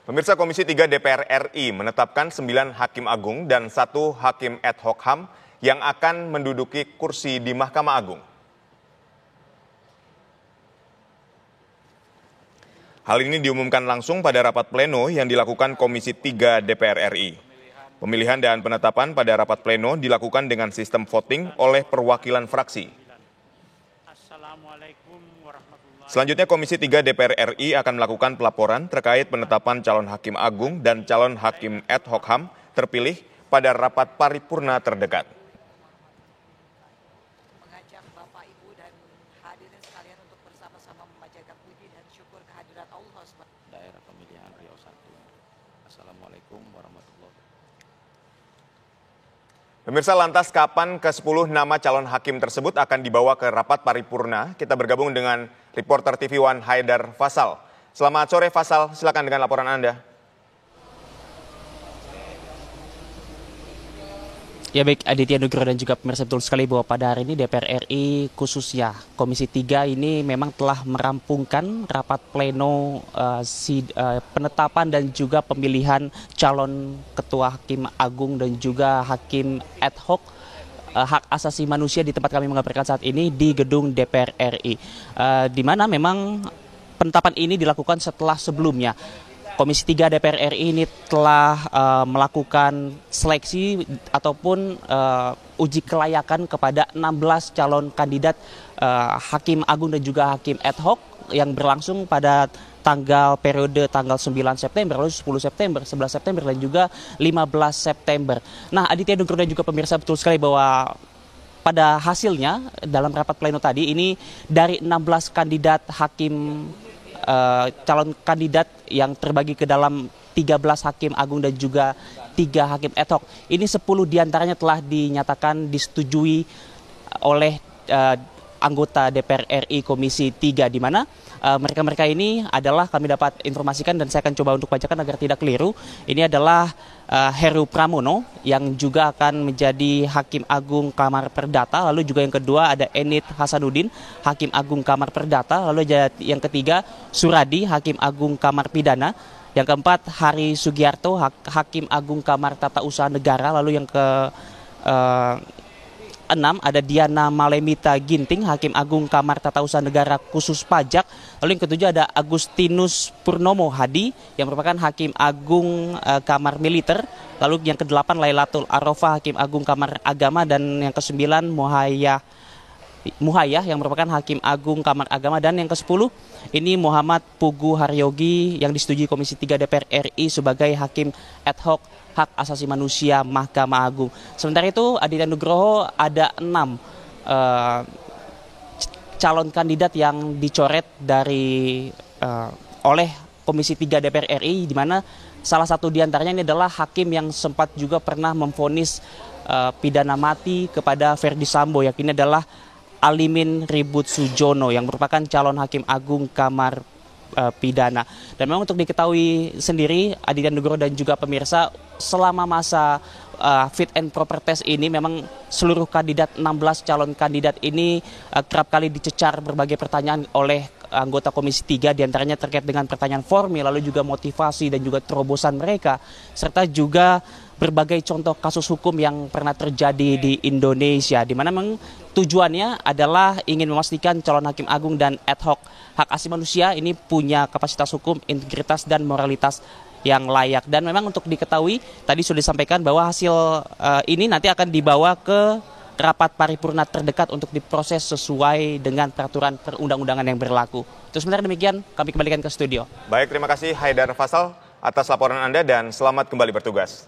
Pemirsa, Komisi 3 DPR RI menetapkan 9 hakim agung dan 1 hakim ad hoc HAM yang akan menduduki kursi di Mahkamah Agung. Hal ini diumumkan langsung pada rapat pleno yang dilakukan Komisi 3 DPR RI. Pemilihan dan penetapan pada rapat pleno dilakukan dengan sistem voting oleh perwakilan fraksi. Selanjutnya, Komisi 3 DPR RI akan melakukan pelaporan terkait penetapan calon hakim agung dan calon hakim ad hoc HAM terpilih pada rapat paripurna terdekat. Mengajak Bapak, Ibu, dan hadirin sekalian untuk bersama-sama memanjatkan puji dan syukur kehadirat Allah Daerah Pemilihan Riau 1. Assalamualaikum warahmatullahi wabarakatuh. Pemirsa, lantas kapan ke-10 nama calon hakim tersebut akan dibawa ke rapat paripurna? Kita bergabung dengan reporter TV One Haidar Faisal. Selamat sore Faisal, silakan dengan laporan Anda. Ya baik, Aditya Nugroho dan juga pemirsa, betul sekali bahwa pada hari ini DPR RI khususnya Komisi 3 ini memang telah merampungkan rapat pleno penetapan dan juga pemilihan calon ketua hakim agung dan juga hakim ad hoc hak asasi manusia di tempat kami mengabarkan saat ini di gedung DPR RI. Di mana memang penetapan ini dilakukan setelah sebelumnya Komisi 3 DPR RI ini telah melakukan seleksi ataupun uji kelayakan kepada 16 calon kandidat hakim agung dan juga hakim ad hoc yang berlangsung pada periode tanggal 9 September, lalu 10 September, 11 September, dan juga 15 September. Nah, Aditya Nugroho dan juga pemirsa, betul sekali bahwa pada hasilnya dalam rapat pleno tadi ini dari 16 kandidat hakim calon kandidat yang terbagi ke dalam 13 hakim agung dan juga 3 hakim ad hoc. Ini 10 diantaranya telah dinyatakan disetujui oleh anggota DPR RI Komisi 3, di mana mereka-mereka ini adalah, kami dapat informasikan dan saya akan coba untuk bacakan agar tidak keliru. Ini adalah Heru Pramono yang juga akan menjadi Hakim Agung Kamar Perdata. Lalu juga yang kedua ada Enid Hasanuddin, Hakim Agung Kamar Perdata. Lalu yang ketiga Suradi, Hakim Agung Kamar Pidana. Yang keempat Hari Sugiarto, Hakim Agung Kamar Tata Usaha Negara. Lalu yang ke-6 ada Diana Malemita Ginting, Hakim Agung Kamar Tata Usaha Negara Khusus Pajak. Lalu yang ketujuh ada Agustinus Purnomo Hadi yang merupakan Hakim Agung Kamar Militer. Lalu yang ke-8 Lailatul Arofah, Hakim Agung Kamar Agama. Dan yang ke-9 Muhayah yang merupakan Hakim Agung Kamar Agama. Dan yang ke-10 ini Muhammad Pugu Haryogi yang disetujui Komisi 3 DPR RI sebagai Hakim ad hoc hak asasi manusia Mahkamah Agung. Sementara itu, Aditya Nugroho, ada 6 calon kandidat yang dicoret oleh Komisi 3 DPR RI, di mana salah satu diantaranya ini adalah hakim yang sempat juga pernah memvonis pidana mati kepada Verdi Sambo, yang ini adalah Alimin Ribut Sujono yang merupakan calon hakim agung Kamar Pidana. Dan memang untuk diketahui sendiri, Aditya Nugroho dan juga pemirsa, selama masa fit and proper test ini memang seluruh kandidat, 16 calon kandidat ini kerap kali dicecar berbagai pertanyaan oleh anggota Komisi 3, diantaranya terkait dengan pertanyaan formil, lalu juga motivasi dan juga terobosan mereka, serta juga berbagai contoh kasus hukum yang pernah terjadi di Indonesia, di mana memang tujuannya adalah ingin memastikan calon hakim agung dan ad hoc hak asasi manusia ini punya kapasitas hukum, integritas, dan moralitas yang layak. Dan memang untuk diketahui, tadi sudah disampaikan bahwa hasil ini nanti akan dibawa ke rapat paripurna terdekat untuk diproses sesuai dengan peraturan perundang-undangan yang berlaku. Itu sebenarnya demikian, kami kembalikan ke studio. Baik, terima kasih Haidar Faisal atas laporan Anda dan selamat kembali bertugas.